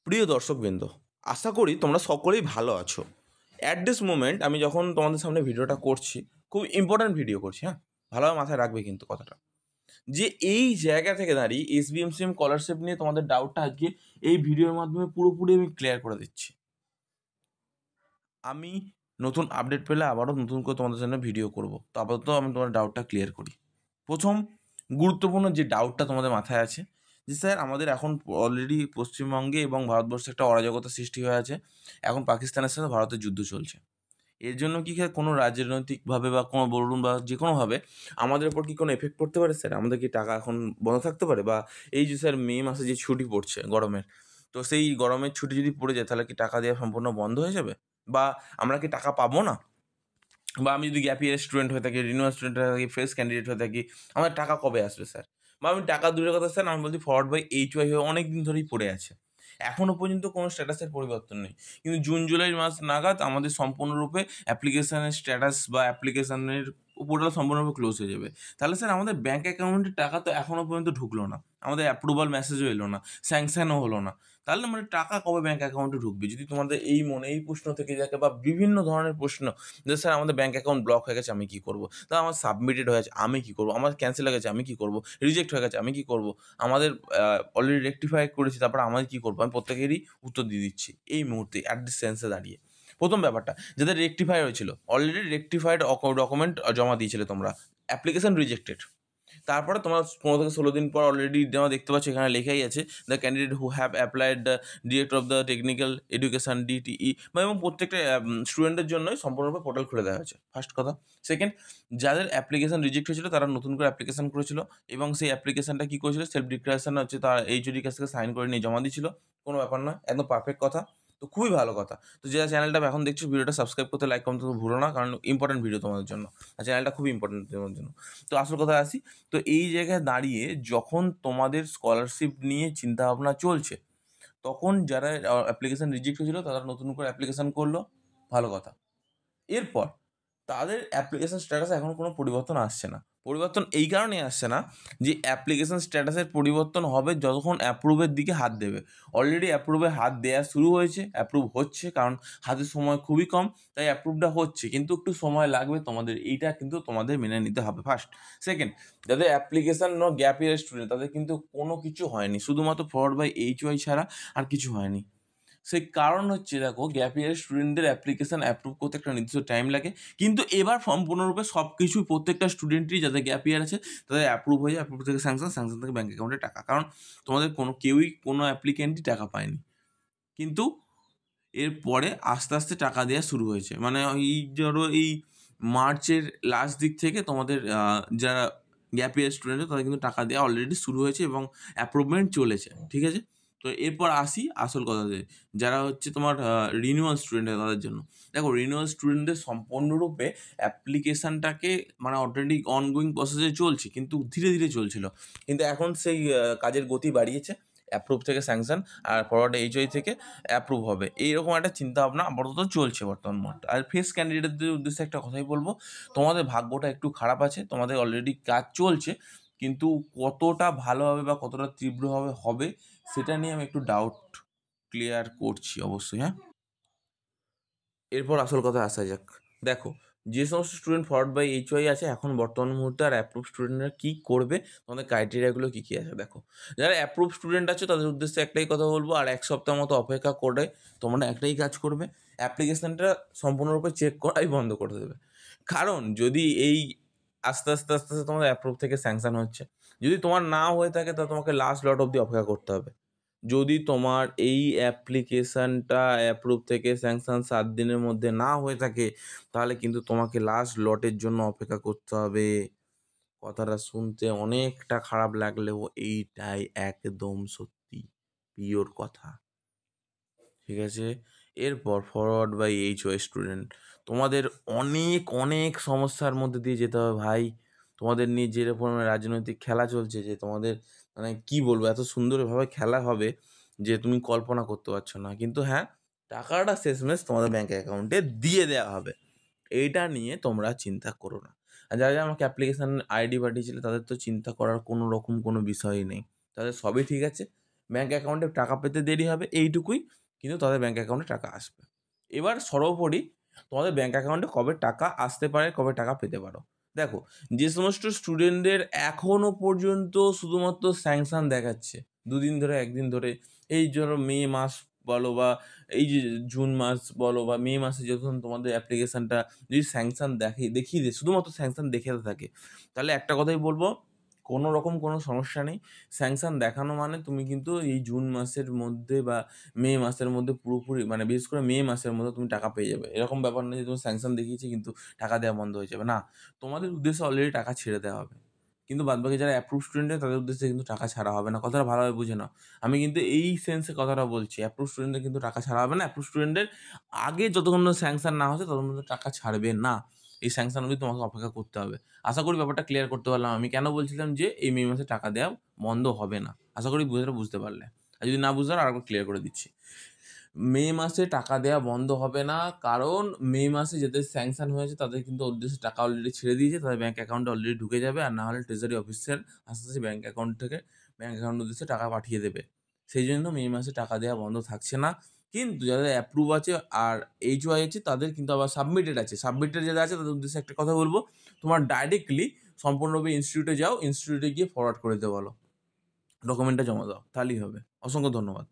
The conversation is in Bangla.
প্রিয় দর্শকবৃন্দ, আশা করি তোমরা সকলেই ভালো আছো। অ্যাট দিস মোমেন্ট আমি যখন তোমাদের সামনে ভিডিওটা করছি, খুব ইম্পর্ট্যান্ট ভিডিও করছি, হ্যাঁ, ভালোভাবে মাথায় রাখবে কিন্তু কথাটা, যে এই জায়গা থেকে দাঁড়িয়ে এসবিএমসিএম স্কলারশিপ নিয়ে তোমাদের ডাউটটা আজকে এই ভিডিওর মাধ্যমে পুরোপুরি আমি ক্লিয়ার করে দিচ্ছি। আমি নতুন আপডেট পেলে আবারও নতুন করে তোমাদের জন্য ভিডিও করব। তো আপাতত আমি তোমার ডাউটটা ক্লিয়ার করি। প্রথম গুরুত্বপূর্ণ যে ডাউটটা তোমাদের মাথায় আছে, যে স্যার আমাদের এখন অলরেডি পশ্চিমবঙ্গে এবং ভারতবর্ষে একটা অরাজকতা সৃষ্টি হয়ে আছে, এখন পাকিস্তানের সাথে ভারতের যুদ্ধ চলছে। এর জন্য কি কোনো রাজনৈতিকভাবে বা কোনো বলুন বা যে কোনোভাবে আমাদের উপর কি কোনো এফেক্ট পড়তে পারে স্যার? আমাদের কি টাকা এখন বন্ধ থাকতে পারে? বা এই যে স্যার মে মাসে যে ছুটি পড়ছে গরমের, তো সেই গরমের ছুটি যদি পড়ে যায় তাহলে কি টাকা দেওয়া সম্পূর্ণ বন্ধ হয়ে যাবে? বা আমরা কি টাকা পাবো না? বা আমি যদি গ্যাপ ইয়ার স্টুডেন্ট হয়ে থাকি, রিনিউয়াল স্টুডেন্ট হয়ে থাকি, ফ্রেশ ক্যান্ডিডেট হয়ে থাকি, আমার টাকা কবে আসবে স্যার? বা আমি টাকা দূরের কথা স্যার, আমি বলছি ফরওয়ার্ড বাই এইচওয়াই হয়ে অনেক দিন ধরেই পড়ে আছে। এখনও পর্যন্ত কোনো স্ট্যাটাসের পরিবর্তন নেই। কিন্তু জুন জুলাই মাস নাগাদ আমাদের সম্পূর্ণরূপে অ্যাপ্লিকেশনের স্ট্যাটাস বা অ্যাপ্লিকেশনের পোর্টাল সম্পূর্ণরূপে ক্লোজ হয়ে যাবে। তাহলে স্যার আমাদের ব্যাঙ্ক অ্যাকাউন্টে টাকা তো এখনও পর্যন্ত ঢুকলো না। আমাদের অ্যাপ্রুভাল মেসেজও এলো না, স্যাংশনও হলো না। তাহলে মানে টাকা কবে ব্যাঙ্ক অ্যাকাউন্টে ঢুকবে? যদি তোমাদের এই মনে এই প্রশ্ন থেকে থাকে বা বিভিন্ন ধরনের প্রশ্ন, যে স্যার আমাদের ব্যাঙ্ক অ্যাকাউন্ট ব্লক হয়ে গেছে, আমি কী করবো? তা আমার সাবমিটেড হয়ে গেছে, আমি কী করবো? আমার ক্যান্সেল হয়ে গেছে, আমি কী করবো? রিজেক্ট হয়ে গেছে, আমি কী করবো? আমাদের অলরেডি রেকটিফাই করেছি, তারপরে আমাদের কী করবো? আমি প্রত্যেকেরই উত্তর দিয়ে দিচ্ছি এই মুহূর্তে অ্যাট দিস সেন্সে দাঁড়িয়ে। প্রথম ব্যাপারটা, যাদের রেকটিফাই হয়েছিল, অলরেডি রেকটিফাইড ডকুমেন্ট জমা দিয়েছিলে তোমরা, অ্যাপ্লিকেশন রিজেক্টেড। তারপরে তোমার 15 থেকে 16 দিন পর অলরেডি যেমন দেখতে পাচ্ছ এখানে লেখাই আছে, the candidate who have applied the director of the technical education DTE, এবং প্রত্যেকটা স্টুডেন্টের জন্যই সম্পূর্ণরূপে পোর্টাল খুলে দেওয়া হয়েছে। ফার্স্ট কথা। সেকেন্ড, যাদের অ্যাপ্লিকেশন রিজেক্ট হয়েছিল তারা নতুন করে অ্যাপ্লিকেশন করেছিল, এবং সেই অ্যাপ্লিকেশনটা কী করেছিল, সেলফ ডিক্লারেশন হচ্ছে তার এইচওডির কাছ থেকে সাইন করে নিয়ে জমা দিয়েছিল। কোনো ব্যাপার নয়, একদম পারফেক্ট কথা। তো খুবই ভালো কথা। তো যারা চ্যানেলটা এখন দেখছো, ভিডিওটা সাবস্ক্রাইব করতে, লাইক করতে ভুলো না, কারণ ইম্পর্টেন্ট ভিডিও তোমাদের জন্য, আর চ্যানেলটা খুবই ইম্পর্টেন্ট তোমাদের জন্য। তো আসল কথায় আসি। তো এই জায়গায় দাঁড়িয়ে যখন তোমাদের স্কলারশিপ নিয়ে চিন্তাভাবনা চলছে, তখন যারা অ্যাপ্লিকেশন রিজেক্ট হয়েছিল তারা নতুন করে অ্যাপ্লিকেশন করলো, ভালো কথা। এরপর তাদের অ্যাপ্লিকেশন স্ট্যাটাসে এখন কোনো পরিবর্তন আসছে না। পরিবর্তন এই কারণেই আসছে না যে অ্যাপ্লিকেশন স্ট্যাটাসের পরিবর্তন হবে যতক্ষণ অ্যাপ্রুভের দিকে হাত দেবে। অলরেডি অ্যাপ্রুভে হাত দেওয়া শুরু হয়েছে, অ্যাপ্রুভ হচ্ছে, কারণ হাতে সময় খুবই কম, তাই অ্যাপ্রুভটা হচ্ছে, কিন্তু একটু সময় লাগবে তোমাদের, এইটা কিন্তু তোমাদের মেনে নিতে হবে ফার্স্ট। সেকেন্ড, যাদের অ্যাপ্লিকেশন গ্যাপ ইয়ার স্টুডেন্ট, তাদের কিন্তু কোনো কিছু হয়নি, শুধুমাত্র ফরওয়ার্ড বাই এইচওয়াই ছাড়া আর কিছু হয়নি। সেই কারণ হচ্ছে, দেখো, গ্যাপ ইয়ারের স্টুডেন্টদের অ্যাপ্লিকেশন অ্যাপ্রুভ করতে একটা নির্দিষ্ট টাইম লাগে, কিন্তু এবার সম্পূর্ণরূপে সব কিছুই প্রত্যেকটা স্টুডেন্টই যাদের গ্যাপ ইয়ার আছে তাদের অ্যাপ্রুভ হয়ে যায়, অ্যাপ্রুভ থেকে স্যাংশন, স্যাংশন থেকে ব্যাঙ্ক অ্যাকাউন্টে টাকা। কারণ তোমাদের কোনো অ্যাপ্লিকেন্টই টাকা পায়নি, কিন্তু এরপরে আস্তে আস্তে টাকা দেওয়া শুরু হয়েছে। মানে এই ধরো এই মার্চের লাস্ট দিক থেকে তোমাদের যারা গ্যাপ ইয়ার স্টুডেন্ট তাদের কিন্তু টাকা দেওয়া অলরেডি শুরু হয়েছে এবং অ্যাপ্রুভমেন্ট চলেছে, ঠিক আছে? তো এরপর আসি আসল কথাতে, যারা হচ্ছে তোমার রিনিউয়াল স্টুডেন্ট তাদের জন্য। দেখো, রিনিউয়াল স্টুডেন্টদের সম্পূর্ণরূপে অ্যাপ্লিকেশানটাকে মানে অলরেডি অনগোয়িং প্রসেসে চলছে, কিন্তু ধীরে ধীরে চলছিল, কিন্তু এখন সেই কাজের গতি বাড়িয়েছে। অ্যাপ্রুভ থেকে স্যাংশন, আর ফরওয়ার্ড এইচওয়াই থেকে অ্যাপ্রুভ হবে, এইরকম একটা চিন্তাভাবনা আপাতত চলছে বর্তমান মুহূর্তে। আর ফ্রেশ ক্যান্ডিডেটদের উদ্দেশ্যে একটা কথাই বলবো, তোমাদের ভাগ্যটা একটু খারাপ আছে, তোমাদের অলরেডি কাজ চলছে, কিন্তু কতটা ভালোভাবে বা কতটা তীব্রভাবে হবে সেটা নিয়ে আমি একটু ডাউট ক্লিয়ার করছি অবশ্যই, হ্যাঁ। এরপর আসল কথায় আসা যাক। দেখো, যে সমস্ত স্টুডেন্ট ফরওয়ার্ড বাই এইচওয়াই আছে এখন বর্তমান মুহূর্তে, আর অ্যাপ্রুভ স্টুডেন্টরা কী করবে, তোমাদের ক্রাইটেরিয়াগুলো কী কী আছে দেখো। যারা অ্যাপ্রুভ স্টুডেন্ট আছে তাদের উদ্দেশ্যে একটাই কথা বলবো, আর এক সপ্তাহ মতো অপেক্ষা করে তোমরা একটাই কাজ করবে, অ্যাপ্লিকেশানটা সম্পূর্ণরূপে চেক করাই বন্ধ করে দেবে। কারণ যদি এই আস্তে আস্তে আস্তে আস্তে তোমাদের অ্যাপ্রুভ থেকে স্যাংশন হচ্ছে, যদি তোমার না হয়ে থাকে তাহলে তোমাকে লাস্ট লট অবধি অপেক্ষা করতে হবে। যদি তোমার এই অ্যাপ্লিকেশানটা অ্যাপ্রুভ থেকে স্যাংশন 7 দিনের মধ্যে না হয়ে থাকে, তাহলে কিন্তু তোমাকে লাস্ট লটের জন্য অপেক্ষা করতে হবে। কথাটা শুনতে অনেকটা খারাপ লাগলেও এইটাই একদম সত্যি, পিওর কথা, ঠিক আছে? এরপর ফরওয়ার্ড বাই এইচওয়াই স্টুডেন্ট, তোমাদের অনেক অনেক সমস্যার মধ্যে দিয়ে যেতে হবে ভাই। তোমাদের নিয়ে যেরকম রাজনৈতিক খেলা চলছে, যে তোমাদের মানে কী বলবো, এত সুন্দরভাবে খেলা হবে যে তুমি কল্পনা করতে পারছো না। কিন্তু হ্যাঁ, টাকাটা শেষমেশ তোমাদের ব্যাঙ্ক অ্যাকাউন্টে দিয়ে দেওয়া হবে, এইটা নিয়ে তোমরা চিন্তা করো না। আর যারা যারা আমাকে অ্যাপ্লিকেশান আইডি পাঠিয়েছিলে তাদের তো চিন্তা করার কোনো রকম কোনো বিষয়ই নেই, তাদের সবই ঠিক আছে, ব্যাঙ্ক অ্যাকাউন্টে টাকা পেতে দেরি হবে এইটুকুই, কিন্তু তাদের ব্যাঙ্ক অ্যাকাউন্টে টাকা আসবে। এবার সর্বোপরি তোমাদের ব্যাঙ্ক অ্যাকাউন্টে কবে টাকা আসতে পারে, কবে টাকা পেতে পারো। দেখো, যে সমস্ত স্টুডেন্টদের এখনও পর্যন্ত শুধুমাত্র স্যাংশন দেখাচ্ছে 2 দিন ধরে, 1 দিন ধরে, এই ধরো মে মাস বলো বা এই যে জুন মাস বলো বা মে মাসে যখন তোমাদের অ্যাপ্লিকেশনটা যদি স্যাংশন দেখিয়ে দেয়, শুধুমাত্র স্যাংশন দেখাতে থাকে, তাহলে একটা কথাই বলবো, কোনো রকম কোনো সমস্যা নেই। স্যাংশন দেখানো মানে তুমি কিন্তু এই জুন মাসের মধ্যে বা মে মাসের মধ্যে পুরোপুরি, মানে বিশেষ করে মে মাসের মধ্যে তুমি টাকা পেয়ে যাবে। এরকম ব্যাপার না যে তুমি স্যাংশন দেখিয়েছে কিন্তু টাকা দেওয়া বন্ধ হয়ে যাবে। না, তোমাদের উদ্দেশ্যে অলরেডি টাকা ছেড়ে দেওয়া হবে। কিন্তু বাদবাকি যারা অ্যাপ্রুভ স্টুডেন্ট তাদের উদ্দেশ্যে কিন্তু টাকা ছাড়া হবে না। কথাটা ভালোভাবে বুঝে নাও। আমি কিন্তু এই সেন্সে কথাটা বলছি। অ্যাপ্রুভ স্টুডেন্টদের কিন্তু টাকা ছাড়া হবে না। অ্যাপ্রুভ স্টুডেন্টদের আগে যতক্ষণ না স্যাংশন না হচ্ছে ততক্ষণ পর্যন্ত টাকা ছাড়বে না। এই স্যাংশন অবধি তোমাকে অপেক্ষা করতে হবে। আশা করি ব্যাপারটা ক্লিয়ার করতে পারলাম। আমি কেন বলছিলাম যে এই মে মাসে টাকা দেওয়া বন্ধ হবে না। আশা করি বিষয়টা বুঝতে পারলে। আর যদি না বুঝতে পারো আরেকবার ক্লিয়ার করে দিচ্ছি। মে মাসে টাকা দেওয়া বন্ধ হবে না, কারণ মে মাসে যাদের স্যাংশন হয়েছে তাদের কিন্তু উদ্দেশ্যে টাকা অলরেডি ছেড়ে দিয়েছে, তাদের ব্যাঙ্ক অ্যাকাউন্টে অলরেডি ঢুকে যাবে। আর না হলে ট্রেজারি অফিসার আস্তে আস্তে ব্যাঙ্ক অ্যাকাউন্ট থেকে ব্যাঙ্ক অ্যাকাউন্ট উদ্দেশ্যে টাকা পাঠিয়ে দেবে। সেই জন্য মে মাসে টাকা দেওয়া বন্ধ থাকছে না। কিন্তু যাদের অ্যাপ্রুভ আছে আর এইচওয়াই আছে তাদের কিন্তু আবার সাবমিটেড আছে। সাবমিটেড যারা আছে তাদের উদ্দেশ্যে একটা কথা বলবো, তোমার ডাইরেক্টলি সম্পূর্ণভাবে ইনস্টিটিউটে যাও, ইনস্টিটিউটে গিয়ে ফরওয়ার্ড করে দিতে বলো। ডকুমেন্টটা জমা দাও, তাহলেই হবে। অসংখ্য ধন্যবাদ।